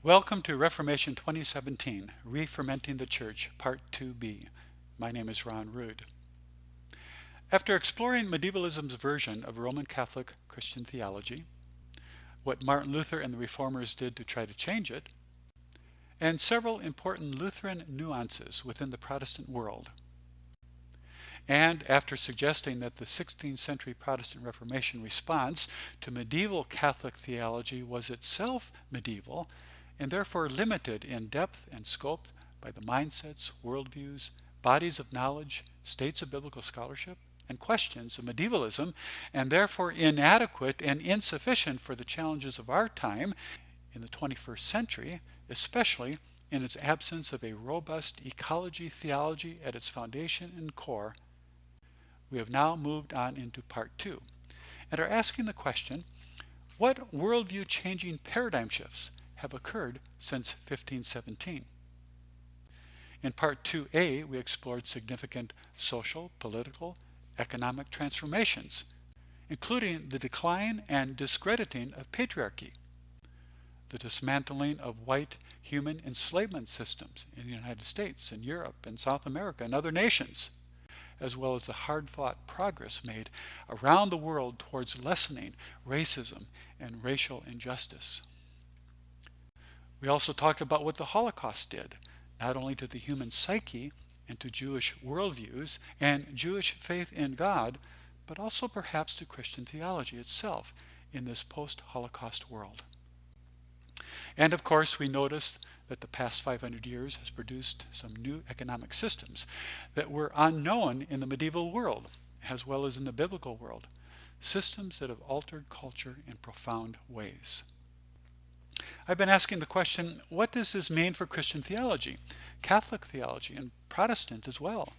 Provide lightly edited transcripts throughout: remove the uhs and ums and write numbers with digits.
Welcome to Reformation 2017, Re-Fermenting the Church, Part 2b. My name is Ron Rood. After exploring medievalism's version of Roman Catholic Christian theology, what Martin Luther and the Reformers did to try to change it, and several important Lutheran nuances within the Protestant world, and after suggesting that the 16th century Protestant Reformation response to medieval Catholic theology was itself medieval, and therefore limited in depth and scope by the mindsets, worldviews, bodies of knowledge, states of biblical scholarship, and questions of medievalism, and therefore inadequate and insufficient for the challenges of our time in the 21st century, especially in its absence of a robust ecology theology at its foundation and core. We have now moved on into Part 2, and are asking the question, what worldview changing paradigm shifts have occurred since 1517. In Part 2a, we explored significant social, political, economic transformations, including the decline and discrediting of patriarchy, the dismantling of white human enslavement systems in the United States and Europe and South America and other nations, as well as the hard-fought progress made around the world towards lessening racism and racial injustice. We also talked about what the Holocaust did, not only to the human psyche and to Jewish worldviews and Jewish faith in God, but also perhaps to Christian theology itself in this post-Holocaust world. And of course, we noticed that the past 500 years has produced some new economic systems that were unknown in the medieval world, as well as in the biblical world, systems that have altered culture in profound ways. I've been asking the question, what does this mean for Christian theology, Catholic theology, and Protestant as well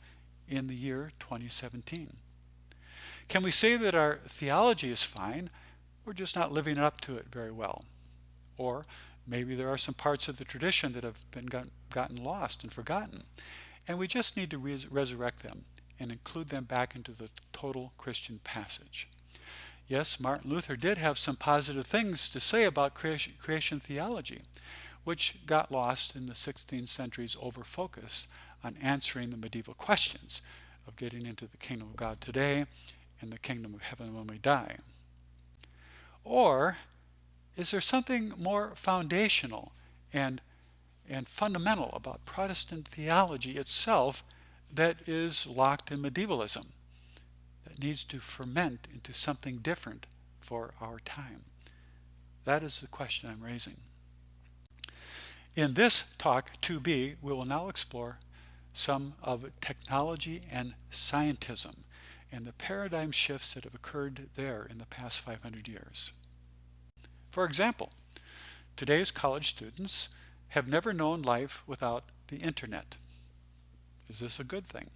in the year 2017? Can we say that our theology is fine, we're just not living up to it very well? Or maybe there are some parts of the tradition that have been gotten lost and forgotten, and we just need to resurrect them and include them back into the total Christian passage. Yes, Martin Luther did have some positive things to say about creation theology, which got lost in the 16th century's overfocus on answering the medieval questions of getting into the kingdom of God today and the kingdom of heaven when we die. Or is there something more foundational and fundamental about Protestant theology itself that is locked in medievalism, that needs to ferment into something different for our time? That is the question I'm raising. In this talk 2b, we will now explore some of technology and scientism and the paradigm shifts that have occurred there in the past 500 years. For example, today's college students have never known life without the internet. Is this a good thing?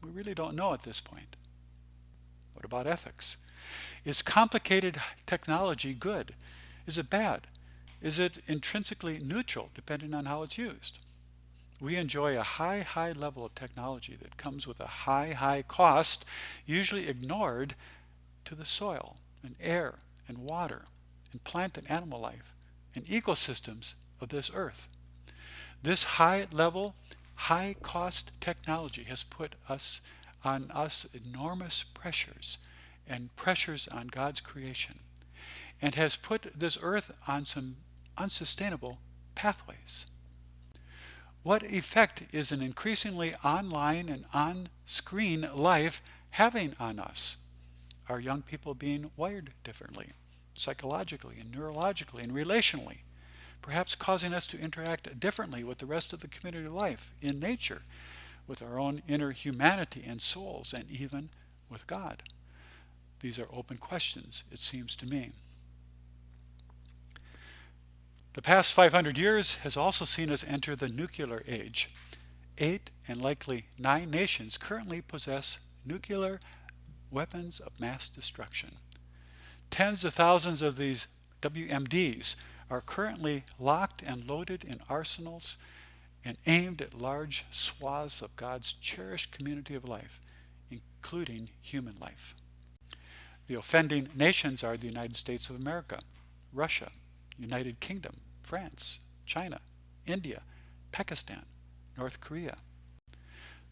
We really don't know at this point. What about ethics? Is complicated technology good? Is it bad? Is it intrinsically neutral depending on how it's used? We enjoy a high level of technology that comes with a high cost, usually ignored to the soil and air and water and plant and animal life and ecosystems of this earth. This high level, high cost technology has put on us enormous pressures and pressures on God's creation, and has put this earth on some unsustainable pathways. What effect is an increasingly online and on-screen life having on us? Are young people being wired differently, psychologically and neurologically and relationally, perhaps causing us to interact differently with the rest of the community life in nature, with our own inner humanity and souls, and even with God? These are open questions, it seems to me. The past 500 years has also seen us enter the nuclear age. 8 and likely 9 nations currently possess nuclear weapons of mass destruction. Tens of thousands of these WMDs are currently locked and loaded in arsenals and aimed at large swaths of God's cherished community of life, including human life. The offending nations are the United States of America, Russia, United Kingdom, France, China, India, Pakistan, North Korea.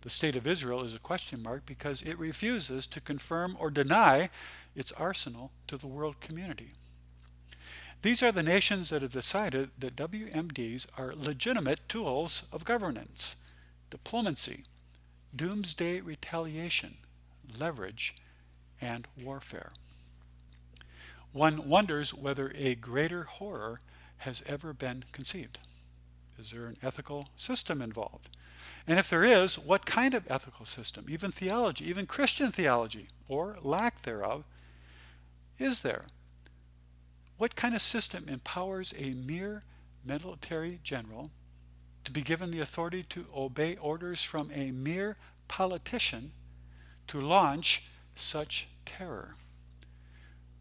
The state of Israel is a question mark because it refuses to confirm or deny its arsenal to the world community. These are the nations that have decided that WMDs are legitimate tools of governance, diplomacy, doomsday retaliation, leverage, and warfare. One wonders whether a greater horror has ever been conceived. Is there an ethical system involved? And if there is, what kind of ethical system, even theology, even Christian theology, or lack thereof, is there? What kind of system empowers a mere military general to be given the authority to obey orders from a mere politician to launch such terror?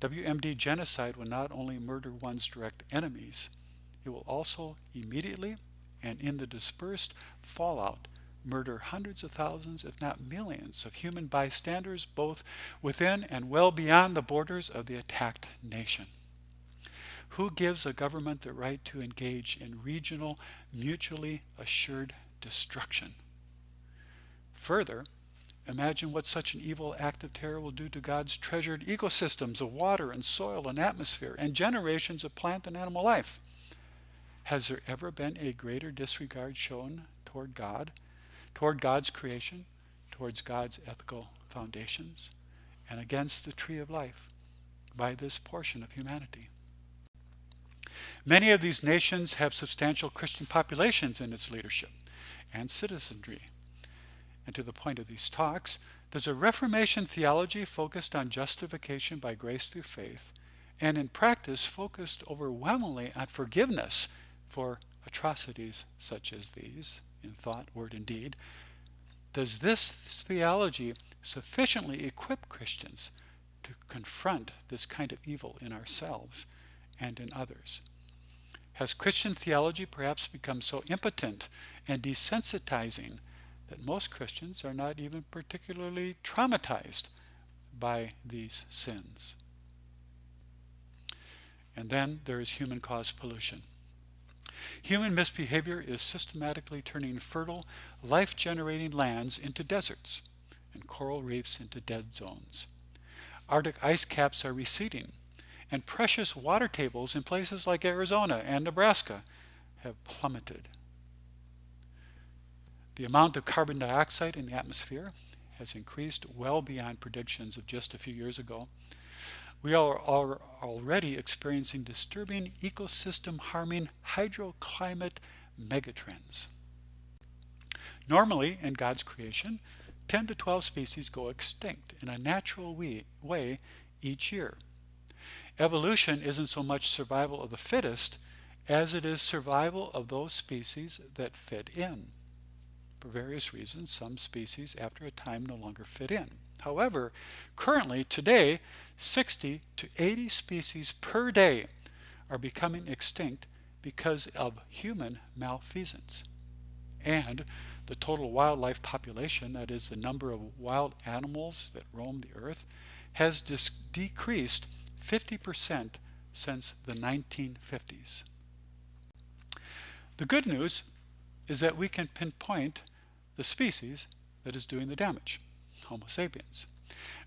WMD genocide will not only murder one's direct enemies, it will also immediately and in the dispersed fallout murder hundreds of thousands, if not millions, of human bystanders both within and well beyond the borders of the attacked nation. Who gives a government the right to engage in regional, mutually assured destruction? Further, imagine what such an evil act of terror will do to God's treasured ecosystems of water and soil and atmosphere and generations of plant and animal life. Has there ever been a greater disregard shown toward God, toward God's creation, towards God's ethical foundations, and against the tree of life by this portion of humanity? Many of these nations have substantial Christian populations in its leadership and citizenry. And to the point of these talks, does a Reformation theology focused on justification by grace through faith, and in practice focused overwhelmingly on forgiveness for atrocities such as these, in thought, word, and deed, does this theology sufficiently equip Christians to confront this kind of evil in ourselves and in others? Has Christian theology perhaps become so impotent and desensitizing that most Christians are not even particularly traumatized by these sins? And then there is human-caused pollution. Human misbehavior is systematically turning fertile, life-generating lands into deserts and coral reefs into dead zones. Arctic ice caps are receding, and precious water tables in places like Arizona and Nebraska have plummeted. The amount of carbon dioxide in the atmosphere has increased well beyond predictions of just a few years ago. We are already experiencing disturbing ecosystem-harming hydroclimate megatrends. Normally, in God's creation, 10 to 12 species go extinct in a natural way each year. Evolution isn't so much survival of the fittest as it is survival of those species that fit in. For various reasons, some species after a time no longer fit in. However, currently, today, 60 to 80 species per day are becoming extinct because of human malfeasance. And the total wildlife population, that is the number of wild animals that roam the earth, has decreased 50% since the 1950s. The good news is that we can pinpoint the species that is doing the damage, Homo sapiens.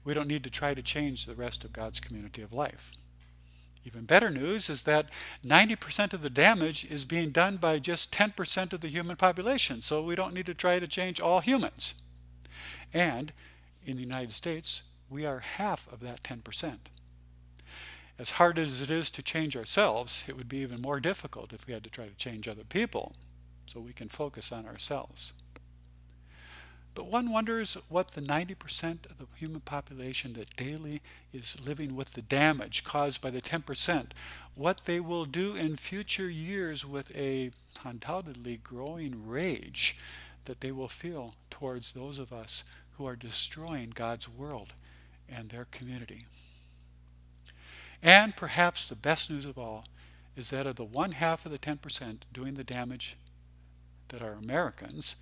We don't need to try to change the rest of God's community of life. Even better news is that 90% of the damage is being done by just 10% of the human population, so we don't need to try to change all humans. And in the United States, we are half of that 10%. As hard as it is to change ourselves, it would be even more difficult if we had to try to change other people, so we can focus on ourselves. But one wonders what the 90% of the human population that daily is living with the damage caused by the 10%, what they will do in future years with a undoubtedly growing rage that they will feel towards those of us who are destroying God's world and their community. And perhaps the best news of all is that of the 1/2 of the 10% doing the damage that are Americans,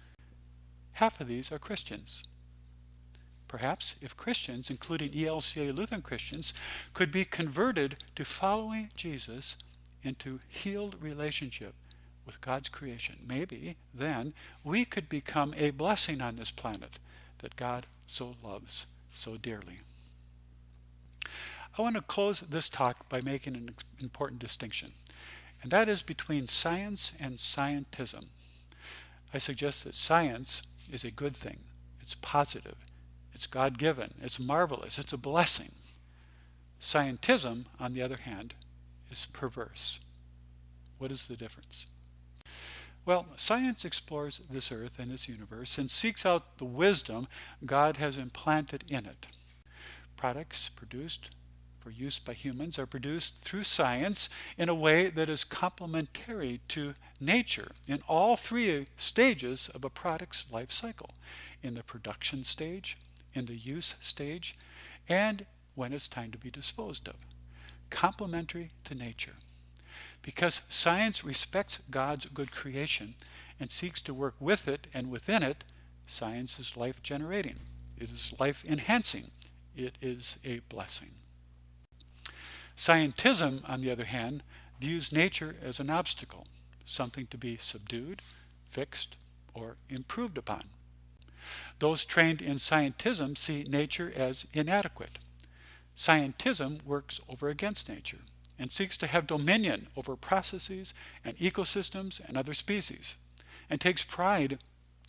half of these are Christians. Perhaps if Christians, including ELCA Lutheran Christians, could be converted to following Jesus into healed relationship with God's creation, maybe then we could become a blessing on this planet that God so loves so dearly. I want to close this talk by making an important distinction, and that is between science and scientism. I suggest that science is a good thing. It's positive. It's God-given. It's marvelous. It's a blessing. Scientism, on the other hand, is perverse. What is the difference? Well, science explores this earth and this universe and seeks out the wisdom God has implanted in it. Products produced for use by humans are produced through science in a way that is complementary to nature in all three stages of a product's life cycle: in the production stage, in the use stage, and when it's time to be disposed of. Complementary to nature. Because science respects God's good creation and seeks to work with it and within it, science is life-generating. It is life-enhancing. It is a blessing. Scientism, on the other hand, views nature as an obstacle, something to be subdued, fixed, or improved upon. Those trained in scientism see nature as inadequate. Scientism works over against nature and seeks to have dominion over processes and ecosystems and other species, and takes pride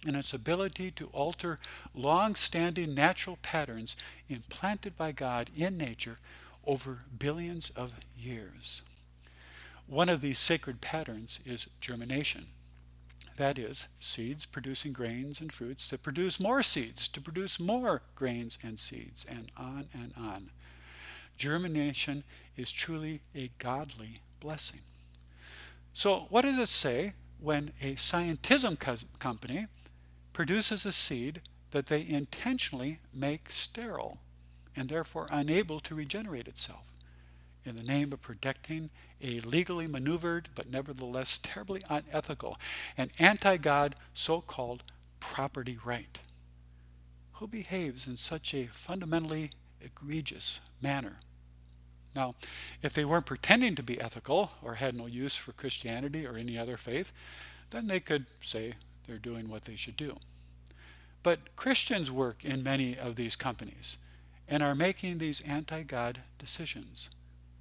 in its ability to alter long-standing natural patterns implanted by God in nature over billions of years. One of these sacred patterns is germination. That is, seeds producing grains and fruits that produce more seeds to produce more grains and seeds, and on and on. Germination is truly a godly blessing. So what does it say when a scientism company produces a seed that they intentionally make sterile and therefore unable to regenerate itself, in the name of protecting a legally maneuvered but nevertheless terribly unethical and anti-God so-called property right? Who behaves in such a fundamentally egregious manner? Now, if they weren't pretending to be ethical or had no use for Christianity or any other faith, then they could say they're doing what they should do. But Christians work in many of these companies and are making these anti-God decisions.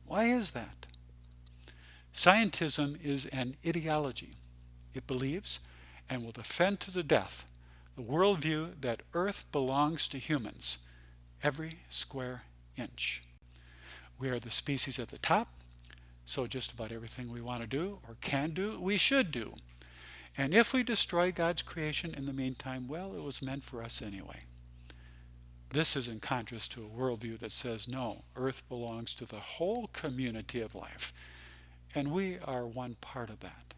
Why is that? Scientism is an ideology. It believes and will defend to the death the worldview that Earth belongs to humans, every square inch. We are the species at the top, so just about everything we want to do or can do, we should do. And if we destroy God's creation in the meantime, well, it was meant for us anyway. This is in contrast to a worldview that says, no, Earth belongs to the whole community of life, and we are one part of that.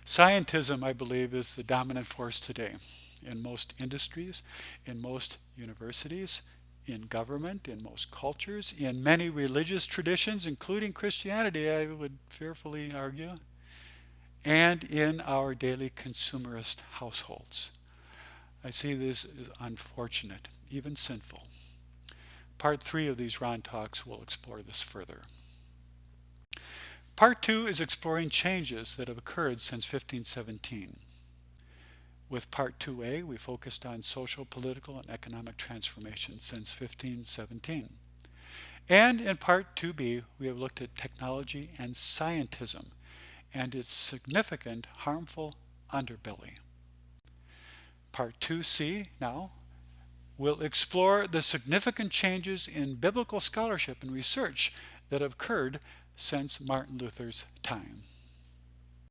Scientism, I believe, is the dominant force today in most industries, in most universities, in government, in most cultures, in many religious traditions, including Christianity, I would fearfully argue, and in our daily consumerist households. I see this as unfortunate, even sinful. Part 3 of these Ron Talks will explore this further. Part 2 is exploring changes that have occurred since 1517. With Part 2a, we focused on social, political, and economic transformation since 1517. And in Part 2b, we have looked at technology and scientism and its significant harmful underbelly. Part 2c now will explore the significant changes in biblical scholarship and research that have occurred since Martin Luther's time.